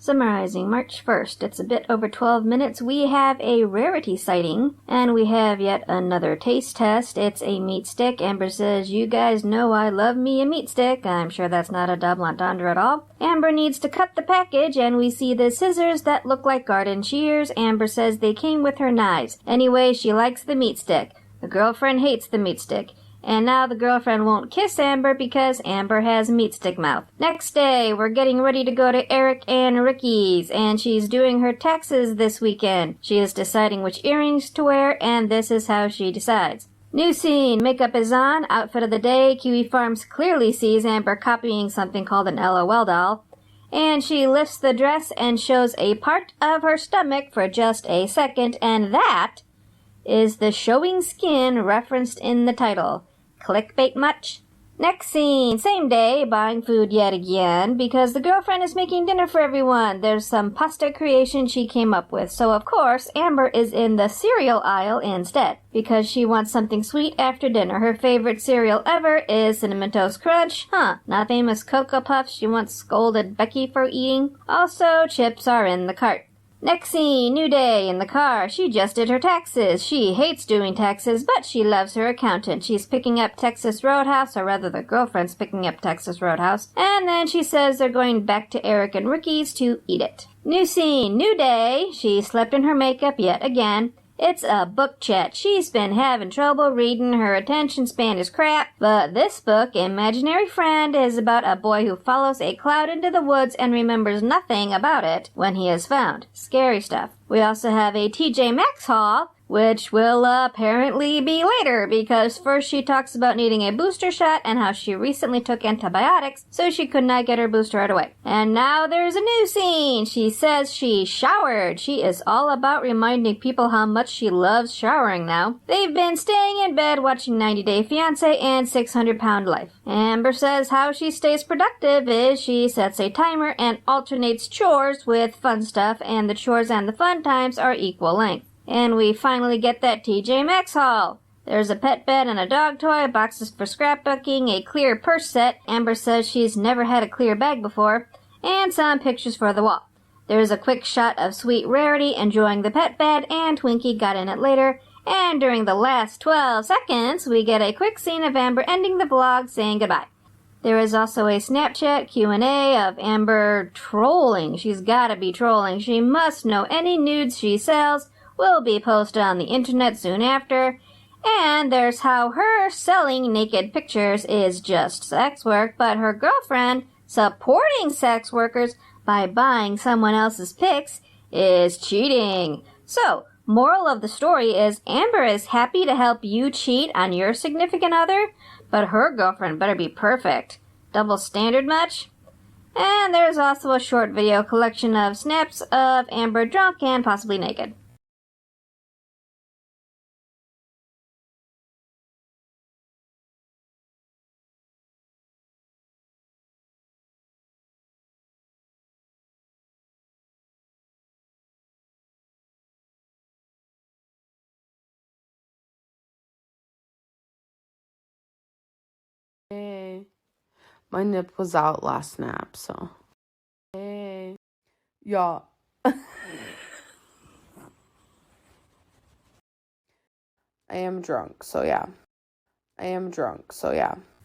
Summarizing March 1st, it's a bit over 12 minutes. We have a rarity sighting, and we have yet another taste test. It's a meat stick. Amber says, you guys know I love me a meat stick. I'm sure that's not a double entendre at all. Amber needs to cut the package, and we see the scissors that look like garden shears. Amber says they came with her knives. Anyway, she likes the meat stick. The girlfriend hates the meat stick. And now the girlfriend won't kiss Amber because Amber has meat stick mouth. Next day, we're getting ready to go to Eric and Ricky's, and she's doing her taxes this weekend. She is deciding which earrings to wear, and this is how she decides. New scene, makeup is on, outfit of the day. Kiwi Farms clearly sees Amber copying something called an LOL doll. And she lifts the dress and shows a part of her stomach for just a second, and that is the showing skin referenced in the title. Clickbait much? Next scene, same day, buying food yet again, because the girlfriend is making dinner for everyone. There's some pasta creation she came up with, so of course, Amber is in the cereal aisle instead, because she wants something sweet after dinner. Her favorite cereal ever is Cinnamon Toast Crunch. Not famous Cocoa Puffs she once scolded Becky for eating. Also, chips are in the cart. Next scene, new day, in the car. She just did her taxes. She hates doing taxes, but she loves her accountant. She's picking up Texas Roadhouse, or rather the girlfriend's picking up Texas Roadhouse. And then she says they're going back to Eric and Ricky's to eat it. New scene, new day. She slept in her makeup yet again. It's a book chat. She's been having trouble reading. Her attention span is crap. But this book, Imaginary Friend, is about a boy who follows a cloud into the woods and remembers nothing about it when he is found. Scary stuff. We also have a TJ Maxx haul, which will apparently be later, because first she talks about needing a booster shot and how she recently took antibiotics, so she could not get her booster right away. And now there's a new scene. She says she showered. She is all about reminding people how much she loves showering now. They've been staying in bed watching 90 Day Fiancé and 600 Pound Life. Amber says how she stays productive is she sets a timer and alternates chores with fun stuff, and the chores and the fun times are equal length. And we finally get that TJ Maxx haul. There's a pet bed and a dog toy, boxes for scrapbooking, a clear purse set. Amber says she's never had a clear bag before, and some pictures for the wall. There's a quick shot of Sweet Rarity enjoying the pet bed, and Twinkie got in it later. And during the last 12 seconds, we get a quick scene of Amber ending the vlog saying goodbye. There is also a Snapchat Q&A of Amber trolling. She's gotta be trolling. She must know any nudes she sells will be posted on the internet soon after. And there's how her selling naked pictures is just sex work, but her girlfriend supporting sex workers by buying someone else's pics is cheating. So, moral of the story is Amber is happy to help you cheat on your significant other, but her girlfriend better be perfect. Double standard much? And there's also a short video collection of snaps of Amber drunk and possibly naked. Hey, my nip was out last nap, so. Hey, y'all. I am drunk, so yeah.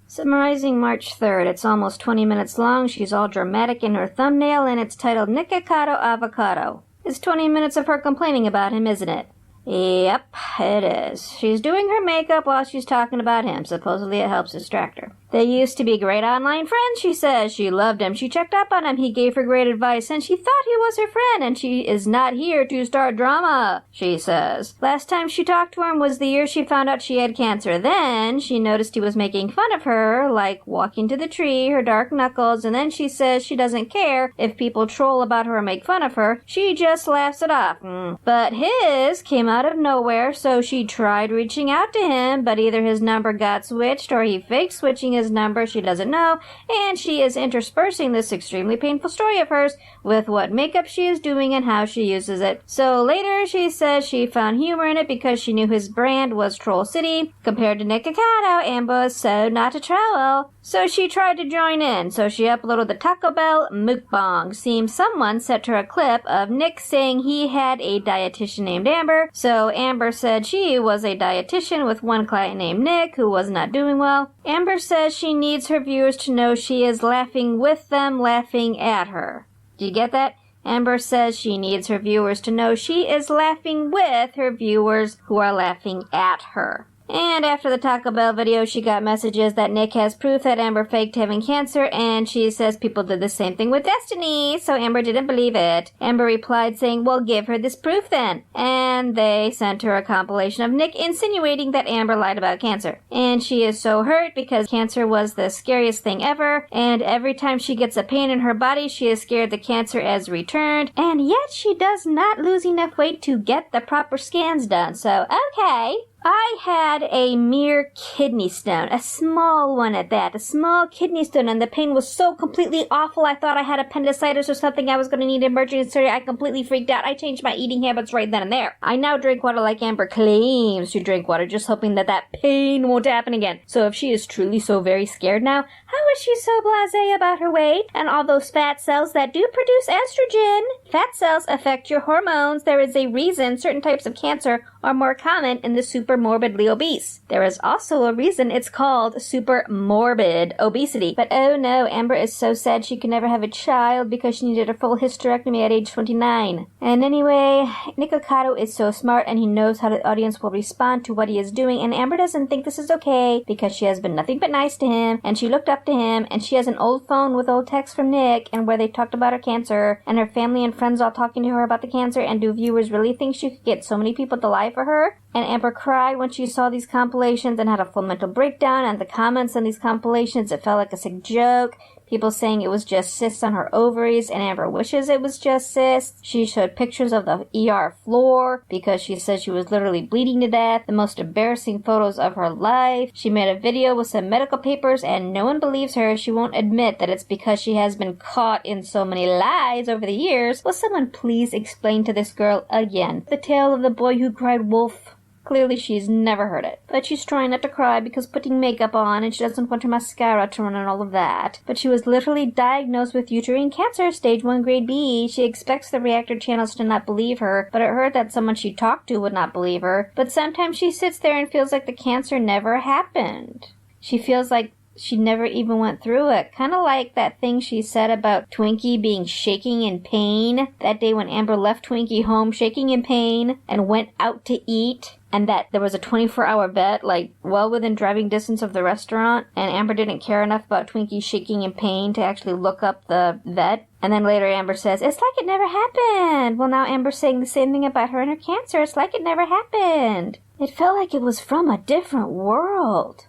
Summarizing March 3rd, it's almost 20 minutes long. She's all dramatic in her thumbnail, and it's titled Nikocado Avocado. It's 20 minutes of her complaining about him, isn't it? Yep, it is. She's doing her makeup while she's talking about him. Supposedly it helps distract her. They used to be great online friends, she says. She loved him. She checked up on him. He gave her great advice, and she thought he was her friend, and she is not here to start drama, she says. Last time she talked to him was the year she found out she had cancer. Then she noticed he was making fun of her, like walking to the tree, her dark knuckles, and then she says she doesn't care if people troll about her or make fun of her. She just laughs it off. But his came out of nowhere, so she tried reaching out to him, but either his number got switched or he faked switching his number, she doesn't know, and she is interspersing this extremely painful story of hers with what makeup she is doing and how she uses it. So later she says she found humor in it because she knew his brand was Troll City. Compared to Nick Cicado, Amber said not to travel. So she tried to join in, so she uploaded the Taco Bell mukbang. Seems someone sent her a clip of Nick saying he had a dietitian named Amber, so Amber said she was a dietitian with one client named Nick who was not doing well. Amber says she needs her viewers to know she is laughing with them, laughing at her. Do you get that? Amber says she needs her viewers to know she is laughing with her viewers who are laughing at her. And after the Taco Bell video, she got messages that Nick has proof that Amber faked having cancer, and she says people did the same thing with Destiny, so Amber didn't believe it. Amber replied saying, well, give her this proof then. And they sent her a compilation of Nick insinuating that Amber lied about cancer. And she is so hurt because cancer was the scariest thing ever, and every time she gets a pain in her body, she is scared the cancer has returned, and yet she does not lose enough weight to get the proper scans done, so okay. I had a mere kidney stone, a small one at that, a small kidney stone, and the pain was so completely awful I thought I had appendicitis or something. I was going to need emergency surgery. I completely freaked out. I changed my eating habits right then and there. I now drink water like Amber claims to drink water, just hoping that that pain won't happen again. So if she is truly so very scared now, how is she so blasé about her weight and all those fat cells that do produce estrogen? Fat cells affect your hormones. There is a reason certain types of cancer are more common in the super morbidly obese. There is also a reason it's called super morbid obesity. But oh no, Amber is so sad she could never have a child because she needed a full hysterectomy at age 29. And anyway, Nick Cicado is so smart and he knows how the audience will respond to what he is doing, and Amber doesn't think this is okay because she has been nothing but nice to him and she looked up to him, and she has an old phone with old texts from Nick and where they talked about her cancer and her family and friends all talking to her about the cancer. And do viewers really think she could get so many people to lie for her? And Amber cried when she saw these compilations and had a full mental breakdown, and the comments on these compilations, it felt like a sick joke. People saying it was just cysts on her ovaries, and Amber wishes it was just cysts. She showed pictures of the ER floor because she said she was literally bleeding to death. The most embarrassing photos of her life. She made a video with some medical papers, and no one believes her. She won't admit that it's because she has been caught in so many lies over the years. Will someone please explain to this girl again the tale of the boy who cried wolf? Clearly she's never heard it. But she's trying not to cry because putting makeup on and she doesn't want her mascara to run and all of that. But she was literally diagnosed with uterine cancer, stage 1 grade B. She expects the reactor channels to not believe her, but it hurt that someone she talked to would not believe her. But sometimes she sits there and feels like the cancer never happened. She feels like she never even went through it. Kind of like that thing she said about Twinkie being shaking in pain that day when Amber left Twinkie home shaking in pain and went out to eat, and that there was a 24-hour vet, like, well within driving distance of the restaurant, and Amber didn't care enough about Twinkie shaking in pain to actually look up the vet. And then later Amber says, it's like it never happened. Well, now Amber's saying the same thing about her and her cancer. It's like it never happened. It felt like it was from a different world.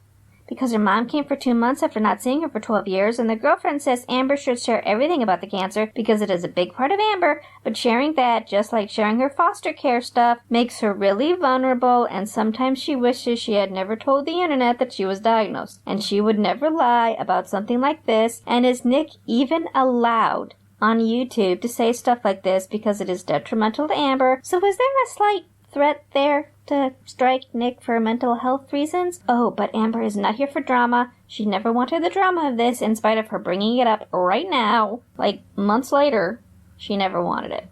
Because her mom came for 2 months after not seeing her for 12 years, and the girlfriend says Amber should share everything about the cancer because it is a big part of Amber, but sharing that, just like sharing her foster care stuff, makes her really vulnerable, and sometimes she wishes she had never told the internet that she was diagnosed, and she would never lie about something like this. And is Nick even allowed on YouTube to say stuff like this because it is detrimental to Amber? So is there a slight threat there to strike Nick for mental health reasons? Oh, but Amber is not here for drama. She never wanted the drama of this, in spite of her bringing it up right now, like months later. She never wanted it.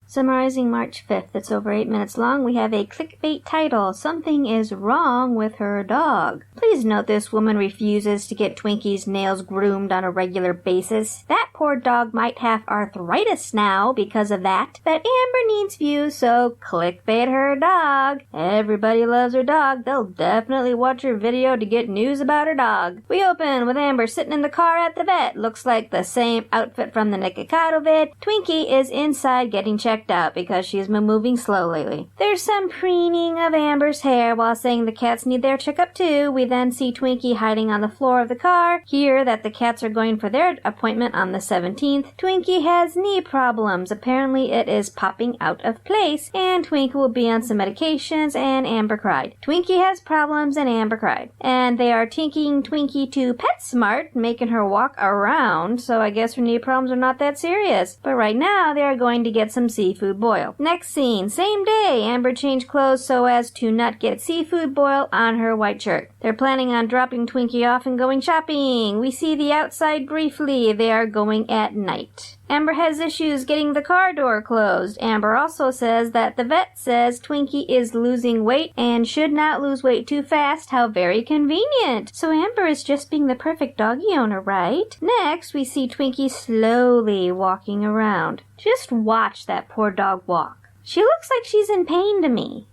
Summarizing March 5th, it's over 8 minutes long, we have a clickbait title, Something is Wrong with Her Dog. Please note this woman refuses to get Twinkie's nails groomed on a regular basis. That poor dog might have arthritis now because of that. But Amber needs views, so clickbait her dog. Everybody loves her dog. They'll definitely watch her video to get news about her dog. We open with Amber sitting in the car at the vet. Looks like the same outfit from the Nick Cicado vid. Twinkie is inside getting checked checked out because she's been moving slow lately. There's some preening of Amber's hair while saying the cats need their checkup too. We then see Twinkie hiding on the floor of the car, hear that the cats are going for their appointment on the 17th. Twinkie has knee problems. Apparently it is popping out of place, and Twinkie will be on some medications, and Amber cried. Twinkie has problems, and Amber cried. And they are taking Twinkie to PetSmart, making her walk around, so I guess her knee problems are not that serious. But right now, they are going to get some seafood boil. Next scene, same day, Amber changed clothes so as to not get seafood boil on her white shirt. They're planning on dropping Twinkie off and going shopping. We see the outside briefly. They are going at night. Amber has issues getting the car door closed. Amber also says that the vet says Twinkie is losing weight and should not lose weight too fast. How very convenient. So Amber is just being the perfect doggy owner, right? Next, we see Twinkie slowly walking around. Just watch that poor dog walk. She looks like she's in pain to me.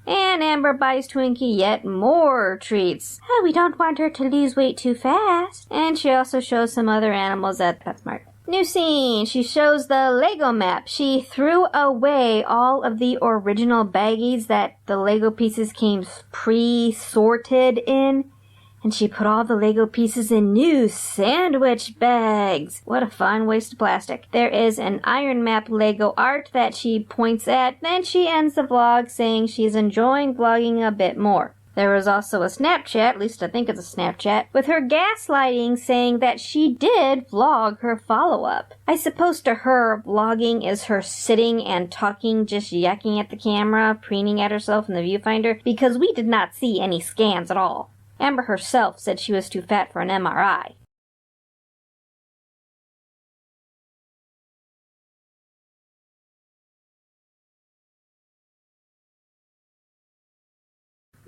And Amber buys Twinkie yet more treats. Oh, we don't want her to lose weight too fast. And she also shows some other animals at PetSmart. New scene. She shows the Lego map. She threw away all of the original baggies that the Lego pieces came pre-sorted in. And she put all the Lego pieces in new sandwich bags. What a fun waste of plastic. There is an Iron Map Lego art that she points at. Then she ends the vlog saying she's enjoying vlogging a bit more. There was also a Snapchat, at least I think it's a Snapchat, with her gaslighting saying that she did vlog her follow-up. I suppose to her, vlogging is her sitting and talking, just yakking at the camera, preening at herself in the viewfinder, because we did not see any scans at all. Amber herself said she was too fat for an MRI.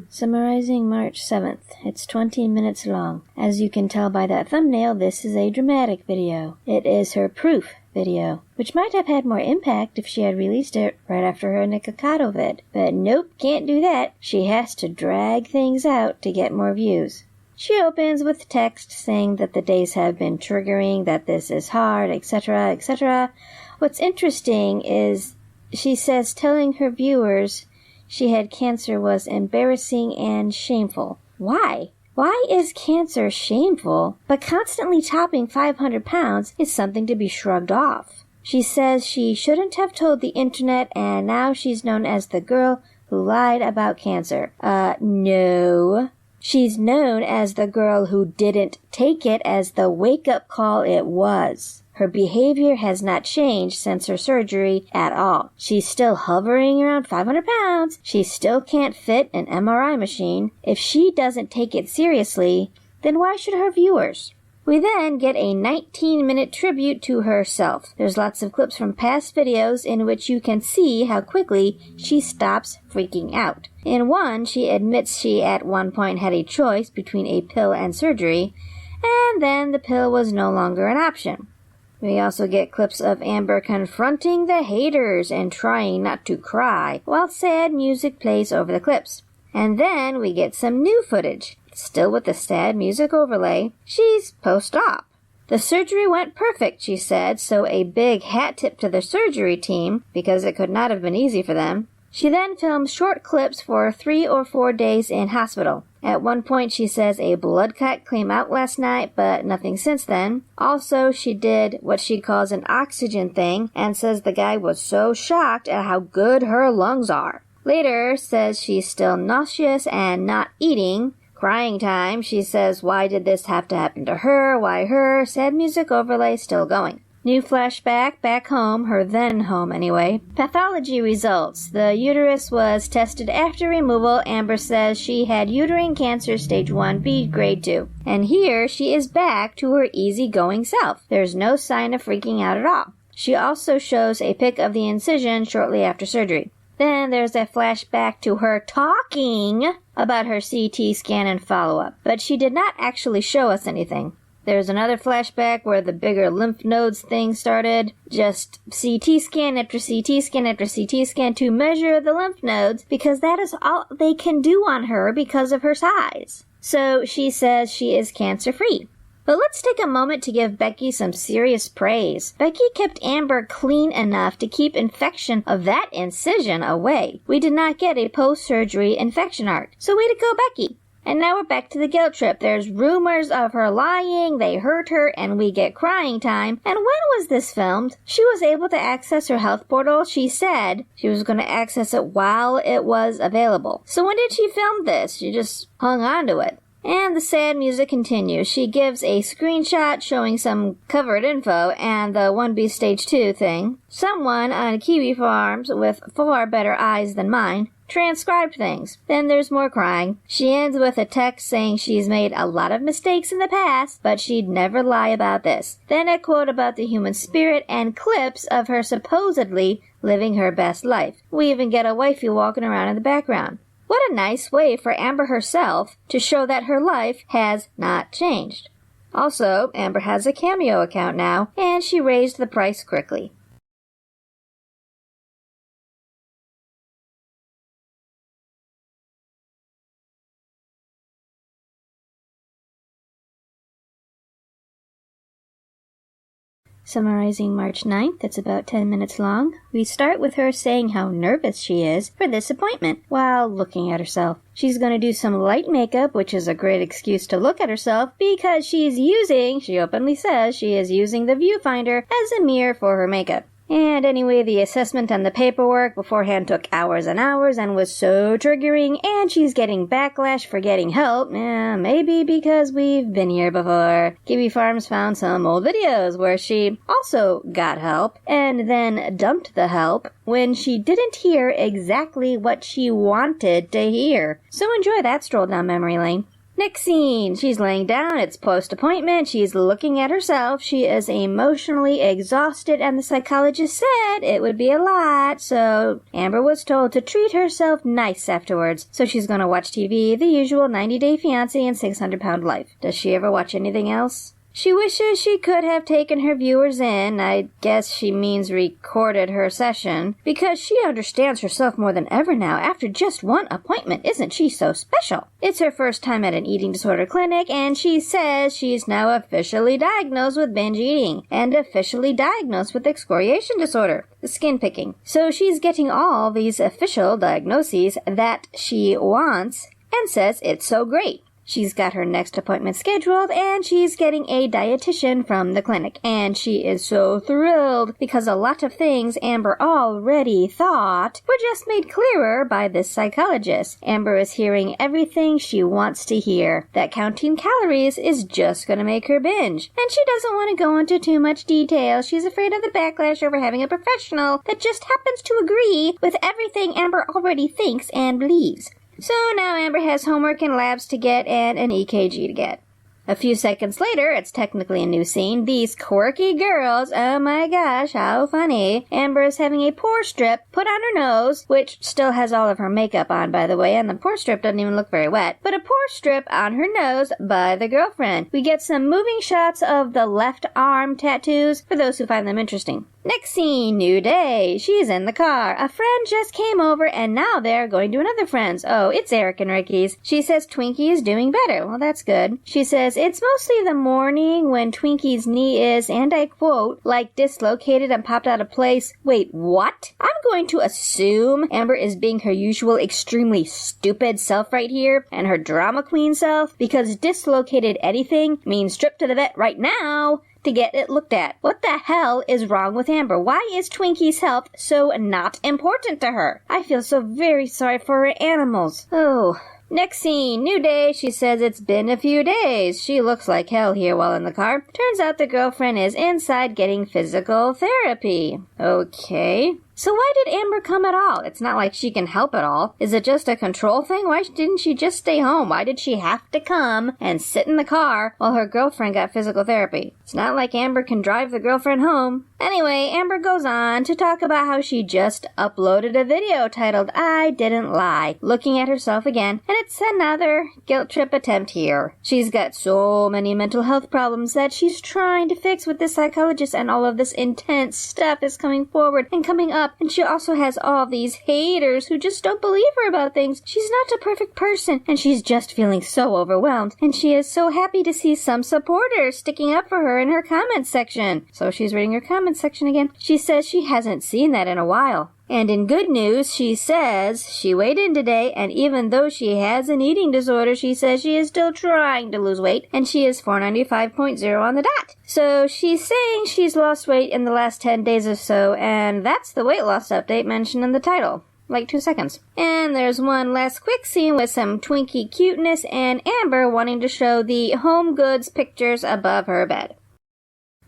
Summarizing March 7th. It's 20 minutes long. As you can tell by that thumbnail, this is a dramatic video. It is her proof video, which might have had more impact if she had released it right after her Nikocado vid. But nope, can't do that. She has to drag things out to get more views. She opens with text saying that the days have been triggering, that this is hard, etc., etc. What's interesting is she says telling her viewers she had cancer was embarrassing and shameful. Why? Why is cancer shameful, but constantly topping 500 pounds is something to be shrugged off? She says she shouldn't have told the internet, and now she's known as the girl who lied about cancer. No. She's known as the girl who didn't take it as the wake-up call it was. Her behavior has not changed since her surgery at all. She's still hovering around 500 pounds. She still can't fit an MRI machine. If she doesn't take it seriously, then why should her viewers? We then get a 19-minute tribute to herself. There's lots of clips from past videos in which you can see how quickly she stops freaking out. In one, she admits she at one point had a choice between a pill and surgery, and then the pill was no longer an option. We also get clips of Amber confronting the haters and trying not to cry, while sad music plays over the clips. And then we get some new footage. Still with the sad music overlay, she's post-op. The surgery went perfect, she said, so a big hat tip to the surgery team, because it could not have been easy for them. She then filmed short clips for 3 or 4 days in hospital. At one point, she says a blood cut came out last night, but nothing since then. Also, she did what she calls an oxygen thing, and says the guy was so shocked at how good her lungs are. Later, says she's still nauseous and not eating. Crying time, she says, why did this have to happen to her? Why her? Sad music overlay still going. New flashback, back home, her then home anyway. Pathology results. The uterus was tested after removal. Amber says she had uterine cancer stage 1B, grade 2. And here she is back to her easygoing self. There's no sign of freaking out at all. She also shows a pic of the incision shortly after surgery. Then there's a flashback to her talking about her CT scan and follow-up, but she did not actually show us anything. There's another flashback where the bigger lymph nodes thing started. Just CT scan after CT scan after CT scan to measure the lymph nodes because that is all they can do on her because of her size. So she says she is cancer-free. But let's take a moment to give Becky some serious praise. Becky kept Amber clean enough to keep infection of that incision away. We did not get a post-surgery infection arc. So way to go, Becky. And now we're back to the guilt trip. There's rumors of her lying, they hurt her, and we get crying time. And when was this filmed? She was able to access her health portal. She said she was going to access it while it was available. So when did she film this? She just hung on to it. And the sad music continues. She gives a screenshot showing some covered info and the 1B Stage 2 thing. Someone on Kiwi Farms with far better eyes than mine transcribed things. Then there's more crying. She ends with a text saying she's made a lot of mistakes in the past, but she'd never lie about this. Then a quote about the human spirit and clips of her supposedly living her best life. We even get a wifey walking around in the background. What a nice way for Amber herself to show that her life has not changed. Also, Amber has a Cameo account now, and she raised the price quickly. Summarizing March 9th, it's about 10 minutes long. We start with her saying how nervous she is for this appointment while looking at herself. She's going to do some light makeup, which is a great excuse to look at herself because she openly says she is using the viewfinder as a mirror for her makeup. And anyway, the assessment and the paperwork beforehand took hours and hours and was so triggering, and she's getting backlash for getting help. Maybe because we've been here before. Kiwi Farms found some old videos where she also got help and then dumped the help when she didn't hear exactly what she wanted to hear. So enjoy that stroll down memory lane. Next scene, she's laying down, it's post-appointment, she's looking at herself, she is emotionally exhausted, and the psychologist said it would be a lot, so Amber was told to treat herself nice afterwards. So she's gonna watch TV, the usual 90-Day Fiancé and 600-Pound Life. Does she ever watch anything else? She wishes she could have taken her viewers in, I guess she means recorded her session, because she understands herself more than ever now after just one appointment. Isn't she so special? It's her first time at an eating disorder clinic, and she says she's now officially diagnosed with binge eating, and officially diagnosed with excoriation disorder, the skin picking. So she's getting all these official diagnoses that she wants, and says it's so great. She's got her next appointment scheduled, and she's getting a dietitian from the clinic. And she is so thrilled because a lot of things Amber already thought were just made clearer by this psychologist. Amber is hearing everything she wants to hear. That counting calories is just going to make her binge. And she doesn't want to go into too much detail. She's afraid of the backlash over having a professional that just happens to agree with everything Amber already thinks and believes. So now Amber has homework and labs to get and an EKG to get. A few seconds later, it's technically a new scene. These quirky girls, oh my gosh, how funny. Amber is having a pore strip put on her nose, which still has all of her makeup on, by the way, and the pore strip doesn't even look very wet. But a pore strip on her nose by the girlfriend. We get some moving shots of the left arm tattoos for those who find them interesting. Next scene, new day. She's in the car. A friend just came over and now they're going to another friend's. Oh, it's Eric and Ricky's. She says Twinkie is doing better. Well, that's good. She says it's mostly the morning when Twinkie's knee is, and I quote, like dislocated and popped out of place. Wait, what? I'm going to assume Amber is being her usual extremely stupid self right here and her drama queen self because dislocated anything means strip to the vet right now to get it looked at. What the hell is wrong with Amber? Why is Twinkie's health so not important to her? I feel so very sorry for her animals. Oh. Next scene, new day. She says it's been a few days. She looks like hell here while in the car. Turns out the girlfriend is inside getting physical therapy. Okay. So why did Amber come at all? It's not like she can help at all. Is it just a control thing? Why didn't she just stay home? Why did she have to come and sit in the car while her girlfriend got physical therapy? It's not like Amber can drive the girlfriend home. Anyway, Amber goes on to talk about how she just uploaded a video titled I Didn't Lie, looking at herself again, and it's another guilt trip attempt here. She's got so many mental health problems that she's trying to fix with this psychologist, and all of this intense stuff is coming forward and coming up, and she also has all these haters who just don't believe her about things. She's not a perfect person, and she's just feeling so overwhelmed, and she is so happy to see some supporters sticking up for her in her comments section. So she's reading her comments section again. She says she hasn't seen that in a while. And in good news, she says she weighed in today, and even though she has an eating disorder, she says she is still trying to lose weight, and she is 495.0 on the dot. So she's saying she's lost weight in the last 10 days or so, and that's the weight loss update mentioned in the title. Like 2 seconds. And there's one last quick scene with some Twinkie cuteness and Amber wanting to show the home goods pictures above her bed.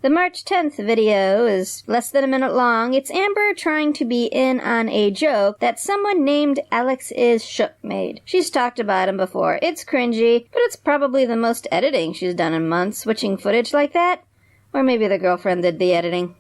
The March 10th video is less than a minute long. It's Amber trying to be in on a joke that someone named Alex is Shook made. She's talked about him before. It's cringy, but it's probably the most editing she's done in months, switching footage like that. Or maybe the girlfriend did the editing.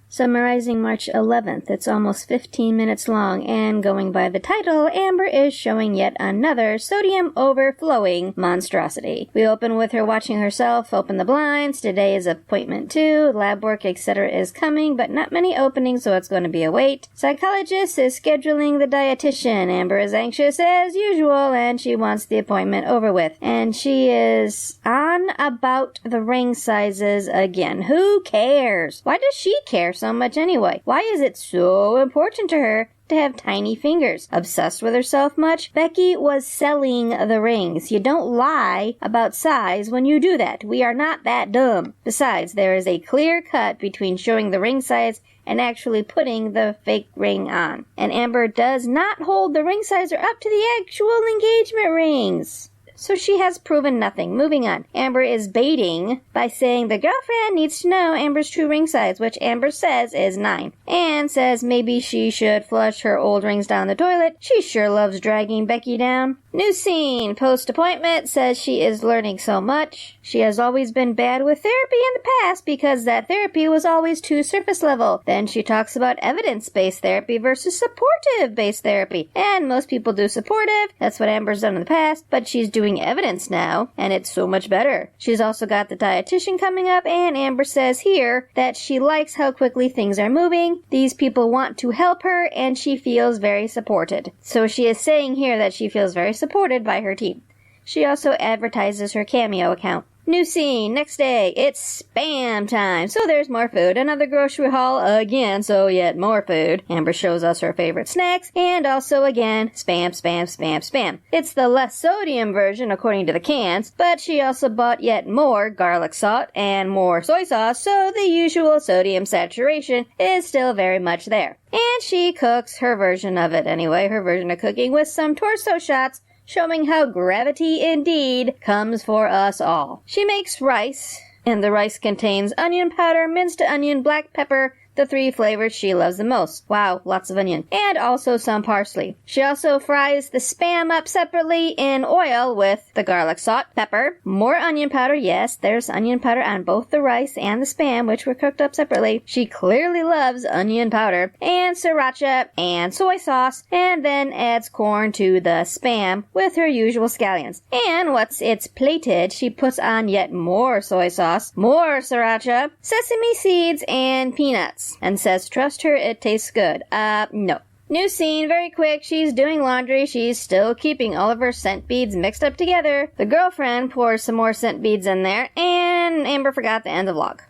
Summarizing March 11th, it's almost 15 minutes long, and going by the title, Amber is showing yet another sodium overflowing monstrosity. We open with her watching herself open the blinds. Today is appointment 2, lab work, etc. is coming, but not many openings, so it's going to be a wait. Psychologist is scheduling the dietitian. Amber is anxious as usual, and she wants the appointment over with. And she is on about the ring sizes again. Who cares? Why does she care so much anyway? Why is it so important to her to have tiny fingers? Obsessed with herself much? Becky was selling the rings. You don't lie about size when you do that. We are not that dumb. Besides, there is a clear cut between showing the ring size and actually putting the fake ring on. And Amber does not hold the ring sizer up to the actual engagement rings. So she has proven nothing. Moving on. Amber is baiting by saying the girlfriend needs to know Amber's true ring size, which Amber says is 9. And says maybe she should flush her old rings down the toilet. She sure loves dragging Becky down. New scene. Post-appointment says she is learning so much. She has always been bad with therapy in the past because that therapy was always too surface level. Then she talks about evidence-based therapy versus supportive-based therapy. And most people do supportive. That's what Amber's done in the past. But she's doing evidence now, and it's so much better. She's also got the dietitian coming up, and Amber says here that she likes how quickly things are moving. These people want to help her, and she feels very supported. So she is saying here that she feels very supported by her team. She also advertises her Cameo account. New scene, next day, it's spam time. So there's more food. Another grocery haul again, so yet more food. Amber shows us her favorite snacks, and also again, spam, spam, spam, spam. It's the less sodium version according to the cans, but she also bought yet more garlic salt and more soy sauce, so the usual sodium saturation is still very much there. And she cooks her version of it anyway, her version of cooking with some torso shots, showing how gravity indeed comes for us all. She makes rice, and the rice contains onion powder, minced onion, black pepper, the 3 flavors she loves the most. Wow, lots of onion. And also some parsley. She also fries the spam up separately in oil with the garlic salt, pepper, more onion powder. Yes, there's onion powder on both the rice and the spam, which were cooked up separately. She clearly loves onion powder, and sriracha, and soy sauce, and then adds corn to the spam with her usual scallions. And once it's plated, she puts on yet more soy sauce, more sriracha, sesame seeds, and peanuts. And says, trust her, it tastes good. No. New scene, very quick. She's doing laundry. She's still keeping all of her scent beads mixed up together. The girlfriend pours some more scent beads in there, and Amber forgot to end the vlog.